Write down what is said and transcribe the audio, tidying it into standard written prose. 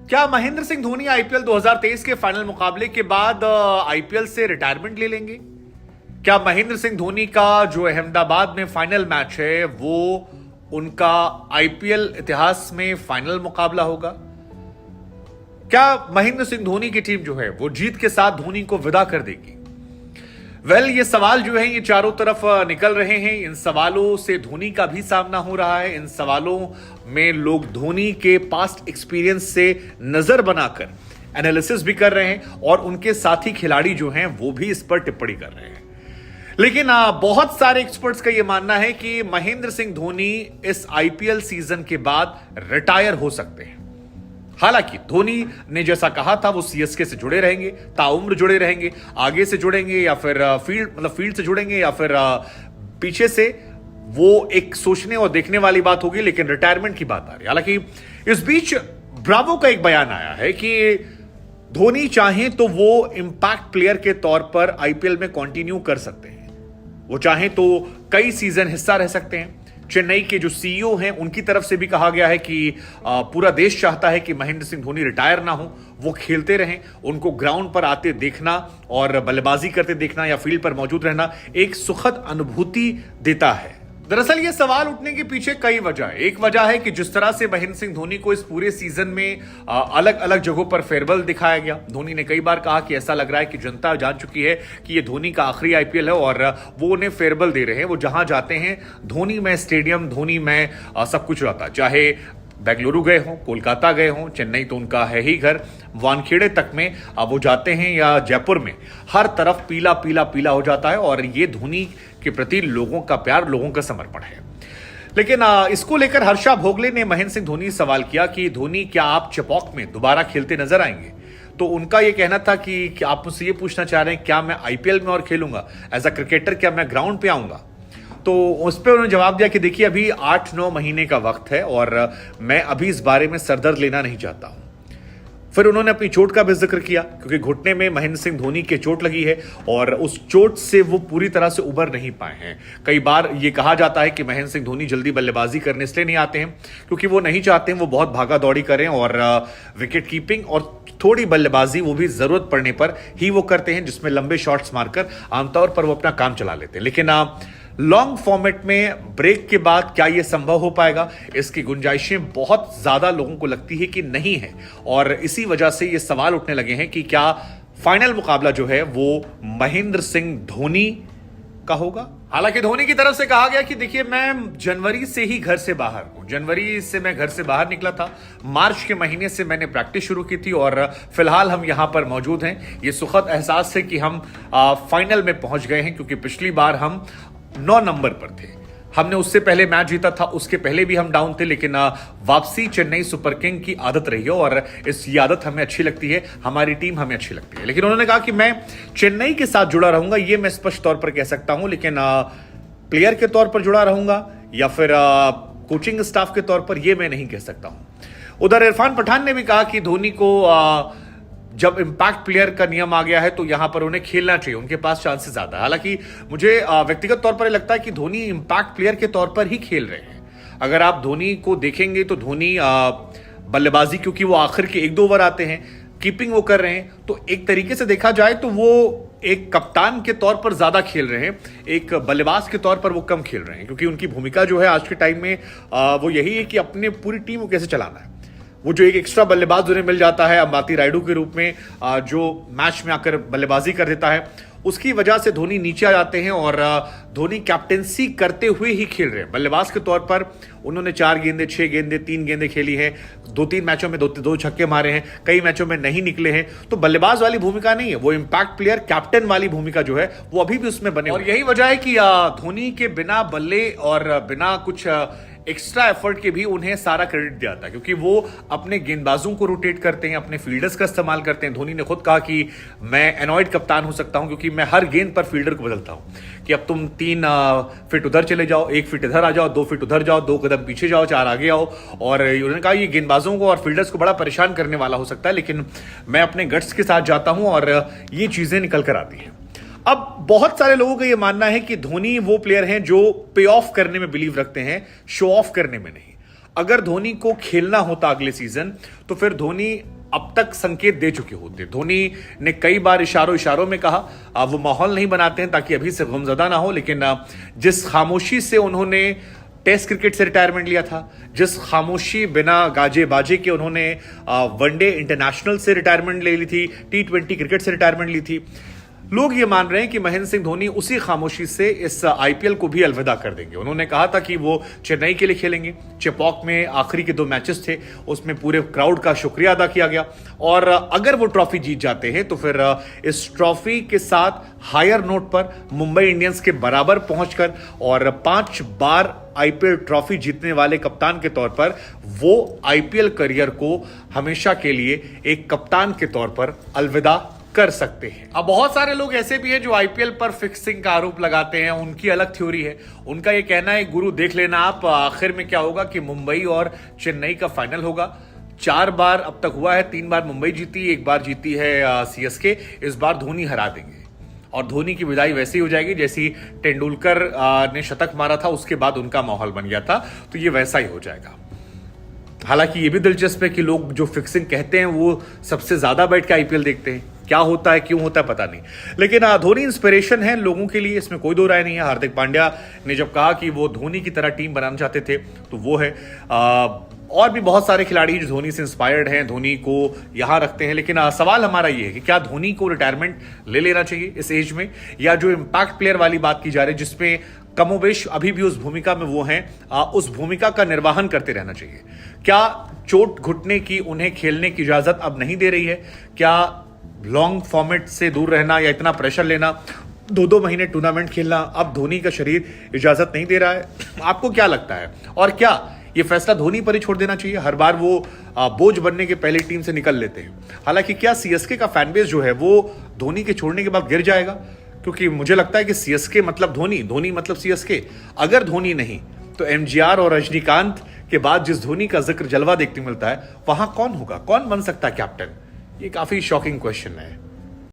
क्या महेंद्र सिंह धोनी आईपीएल 2023 के फाइनल मुकाबले के बाद आईपीएल से रिटायरमेंट ले लेंगे? क्या महेंद्र सिंह धोनी का जो अहमदाबाद में फाइनल मैच है वो उनका आईपीएल इतिहास में फाइनल मुकाबला होगा? क्या महेंद्र सिंह धोनी की टीम जो है वो जीत के साथ धोनी को विदा कर देगी? ये सवाल जो है ये चारों तरफ निकल रहे हैं। इन सवालों से धोनी का भी सामना हो रहा है। इन सवालों में लोग धोनी के पास्ट एक्सपीरियंस से नजर बनाकर एनालिसिस भी कर रहे हैं और उनके साथी खिलाड़ी जो हैं वो भी इस पर टिप्पणी कर रहे हैं। लेकिन बहुत सारे एक्सपर्ट्स का यह मानना है कि महेंद्र सिंह धोनी इस आईपीएल सीजन के बाद रिटायर हो सकते हैं। हालांकि धोनी ने जैसा कहा था वो सीएसके से जुड़े रहेंगे, ताउम्र जुड़े रहेंगे, आगे से जुड़ेंगे या फिर फील्ड से जुड़ेंगे या फिर पीछे से, वो एक सोचने और देखने वाली बात होगी। लेकिन रिटायरमेंट की बात आ रही है। हालांकि इस बीच ब्रावो का एक बयान आया है कि धोनी चाहें तो वो इंपैक्ट प्लेयर के तौर पर आईपीएल में कंटिन्यू कर सकते हैं। वो चाहें तो कई सीजन हिस्सा रह सकते हैं। चेन्नई के जो सीईओ हैं उनकी तरफ से भी कहा गया है कि पूरा देश चाहता है कि महेंद्र सिंह धोनी रिटायर ना हो, वो खेलते रहें। उनको ग्राउंड पर आते देखना और बल्लेबाजी करते देखना या फील्ड पर मौजूद रहना एक सुखद अनुभूति देता है। दरअसल ये सवाल उठने के पीछे कई वजह है। एक वजह है कि जिस तरह से महेंद्र सिंह धोनी को इस पूरे सीजन में अलग अलग जगहों पर फेयरवेल दिखाया गया। धोनी ने कई बार कहा कि ऐसा लग रहा है कि जनता जान चुकी है कि ये धोनी का आखिरी आईपीएल है और वो उन्हें फेयरवेल दे रहे हैं। वो जहां जाते हैं धोनी में स्टेडियम, धोनी में सब कुछ रहता, चाहे बेंगलुरु गए हों, कोलकाता गए हों, चेन्नई तो उनका है ही घर, वानखेड़े तक में अब वो जाते हैं या जयपुर में, हर तरफ पीला पीला पीला हो जाता है और ये धोनी के प्रति लोगों का प्यार, लोगों का समर्पण है। लेकिन इसको लेकर हर्षा भोगले ने महेंद्र सिंह धोनी से सवाल किया कि धोनी क्या आप चेपॉक में दोबारा खेलते नजर आएंगे? तो उनका यह कहना था कि आप मुझसे ये पूछना चाह रहे हैं क्या मैं आईपीएल में और खेलूंगा एज अ क्रिकेटर, क्या मैं ग्राउंड पे आऊंगा? तो उस पर उन्होंने जवाब दिया कि देखिए अभी 8-9 महीने का वक्त है और मैं अभी इस बारे में सरदर्द लेना नहीं चाहता हूं। फिर उन्होंने अपनी चोट का भी जिक्र किया क्योंकि घुटने में महेंद्र सिंह धोनी के चोट लगी है और उस चोट से वो पूरी तरह से उबर नहीं पाए हैं। कई बार ये कहा जाता है कि महेंद्र सिंह धोनी जल्दी बल्लेबाजी करने इसलिए नहीं आते हैं क्योंकि वो नहीं चाहते हैं वो बहुत भागा दौड़ी करें और विकेट कीपिंग और थोड़ी बल्लेबाजी वो भी जरूरत पड़ने पर ही वो करते हैं, जिसमें लंबे शॉट्स मारकर आमतौर पर वो अपना काम चला लेते हैं। लेकिन लॉन्ग फॉर्मेट में ब्रेक के बाद क्या यह संभव हो पाएगा? इसकी गुंजाइशें बहुत ज्यादा लोगों को लगती है कि नहीं है और इसी वजह से ये सवाल उठने लगे हैं कि क्या फाइनल मुकाबला जो है वो महेंद्र सिंह धोनी का होगा। हालांकि धोनी की तरफ से कहा गया कि देखिए मैं जनवरी से ही घर से बाहर हूं, जनवरी से मैं घर से बाहर निकला था, मार्च के महीने से मैंने प्रैक्टिस शुरू की थी और फिलहाल हम यहां पर मौजूद हैं। ये सुखद एहसास है कि हम फाइनल में पहुंच गए हैं क्योंकि पिछली बार हम 9 नंबर पर थे। हमने उससे पहले मैच जीता था, उसके पहले भी हम डाउन थे, लेकिन वापसी चेन्नई सुपर किंग की आदत रही है और इस आदत हमें अच्छी लगती है, हमारी टीम हमें अच्छी लगती है। लेकिन उन्होंने कहा कि मैं चेन्नई के साथ जुड़ा रहूंगा, ये मैं स्पष्ट तौर पर कह सकता हूं, लेकिन प्लेयर के तौर पर जुड़ा रहूंगा या फिर कोचिंग स्टाफ के तौर पर यह मैं नहीं कह सकता हूं। उधर इरफान पठान ने भी कहा कि धोनी को जब इंपैक्ट प्लेयर का नियम आ गया है तो यहां पर उन्हें खेलना चाहिए, उनके पास चांसेस ज्यादा है। हालांकि मुझे व्यक्तिगत तौर पर लगता है कि धोनी इंपैक्ट प्लेयर के तौर पर ही खेल रहे हैं। अगर आप धोनी को देखेंगे तो धोनी बल्लेबाजी, क्योंकि वो आखिर के 1-2 ओवर आते हैं, कीपिंग वो कर रहे हैं, तो एक तरीके से देखा जाए तो वो एक कप्तान के तौर पर ज्यादा खेल रहे हैं, एक बल्लेबाज के तौर पर वो कम खेल रहे हैं क्योंकि उनकी भूमिका जो है आज के टाइम में वो यही है कि अपने पूरी टीम को कैसे चलाना है। वो जो एक एक्स्ट्रा बल्लेबाज उन्हें मिल जाता है अंबाती रायडू के रूप में जो मैच में आकर बल्लेबाजी कर देता है, उसकी वजह से धोनी नीचे आ जाते हैं और धोनी कैप्टेंसी करते हुए ही खेल रहे हैं। बल्लेबाज के तौर पर उन्होंने 4 गेंदे, 6 गेंदे, 3 गेंदे खेली है, 2-3 मैचों में 2 छक्के मारे हैं, कई मैचों में नहीं निकले हैं। तो बल्लेबाज वाली भूमिका नहीं है, वो इंपैक्ट प्लेयर, कैप्टन वाली भूमिका जो है वो अभी भी उसमें बने और यही वजह है कि धोनी के बिना बल्ले और बिना कुछ एक्स्ट्रा एफर्ट के भी उन्हें सारा क्रेडिट दिया था क्योंकि वो अपने गेंदबाजों को रोटेट करते हैं, अपने फील्डर्स का इस्तेमाल करते हैं। धोनी ने खुद कहा कि मैं एनॉयड कप्तान हो सकता हूं क्योंकि मैं हर गेंद पर फील्डर को बदलता हूं कि अब तुम 3 फीट उधर चले जाओ, 1 फीट इधर आ जाओ, 2 फीट उधर जाओ, 2 कदम पीछे जाओ, 4 आगे आओ। और उन्होंने कहा ये गेंदबाजों को और फील्डर्स को बड़ा परेशान करने वाला हो सकता है, लेकिन मैं अपने गट्स के साथ जाता हूं और ये चीजें निकल कर आती हैं। अब बहुत सारे लोगों का यह मानना है कि धोनी वो प्लेयर हैं जो पे ऑफ करने में बिलीव रखते हैं, शो ऑफ करने में नहीं। अगर धोनी को खेलना होता अगले सीजन तो फिर धोनी अब तक संकेत दे चुके होते। धोनी ने कई बार इशारों में कहा वो माहौल नहीं बनाते हैं ताकि अभी से गमजदा ना हो, लेकिन जिस खामोशी से उन्होंने टेस्ट क्रिकेट से रिटायरमेंट लिया था, जिस खामोशी बिना गाजे बाजे के उन्होंने वनडे इंटरनेशनल से रिटायरमेंट ले ली थी, T20 क्रिकेट से रिटायरमेंट ली थी, लोग ये मान रहे हैं कि महेंद्र सिंह धोनी उसी खामोशी से इस आईपीएल को भी अलविदा कर देंगे। उन्होंने कहा था कि वो चेन्नई के लिए खेलेंगे। चेपॉक में आखिरी के 2 मैचेस थे, उसमें पूरे क्राउड का शुक्रिया अदा किया गया, और अगर वो ट्रॉफी जीत जाते हैं तो फिर इस ट्रॉफी के साथ हायर नोट पर मुंबई इंडियंस के बराबर पहुंचकर और 5 बार आईपीएल ट्रॉफी जीतने वाले कप्तान के तौर पर वो आईपीएल करियर को हमेशा के लिए एक कप्तान के तौर पर अलविदा कर सकते हैं। अब बहुत सारे लोग ऐसे भी हैं जो आईपीएल पर फिक्सिंग का आरोप लगाते हैं, उनकी अलग थ्योरी है। उनका ये कहना है, गुरु देख लेना आप, आखिर में क्या होगा कि मुंबई और चेन्नई का फाइनल होगा। 4 बार अब तक हुआ है, 3 बार मुंबई जीती, 1 बार जीती है सीएसके। इस बार धोनी हरा देंगे और धोनी की विदाई वैसी ही हो जाएगी जैसी तेंदुलकर ने शतक मारा था, उसके बाद उनका माहौल बन गया था, तो ये वैसा ही हो जाएगा। हालांकि ये भी दिलचस्प है कि लोग जो फिक्सिंग कहते हैं वो सबसे ज्यादा बैठ के आईपीएल देखते हैं। क्या होता है, क्यों होता है, पता नहीं, लेकिन धोनी इंस्पिरेशन है लोगों के लिए, इसमें कोई दो राय नहीं है। हार्दिक पांड्या ने जब कहा कि वो धोनी की तरह टीम बनाना चाहते थे तो वो है। और भी बहुत सारे खिलाड़ी जो धोनी से इंस्पायर्ड हैं, धोनी को यहां रखते हैं, लेकिन सवाल हमारा ये है कि क्या धोनी को रिटायरमेंट ले लेना चाहिए इस एज में, या जो इंपैक्ट प्लेयर वाली बात की जा रही है जिसमें कमोबेश अभी भी उस भूमिका में वो हैं, उस भूमिका का निर्वहन करते रहना चाहिए। क्या चोट घुटने की उन्हें खेलने की इजाजत अब नहीं दे रही है? क्या लॉन्ग फॉर्मेट से दूर रहना या इतना प्रेशर लेना, 2-2 महीने टूर्नामेंट खेलना अब धोनी का शरीर इजाजत नहीं दे रहा है? आपको क्या लगता है? और क्या ये फैसला धोनी पर ही छोड़ देना चाहिए? हर बार वो बोझ बनने के पहले टीम से निकल लेते हैं। हालांकि क्या सीएसके का फैनबेस जो है वो धोनी के छोड़ने के बाद गिर जाएगा? क्योंकि मुझे लगता है कि सीएसके मतलब धोनी, धोनी मतलब सीएसके। अगर धोनी नहीं तो एमजीआर और रजनीकांत के बाद जिस धोनी का जिक्र जलवा देखने मिलता है, वहां कौन होगा, कौन बन सकता है कैप्टन? ये काफी शॉकिंग क्वेश्चन है।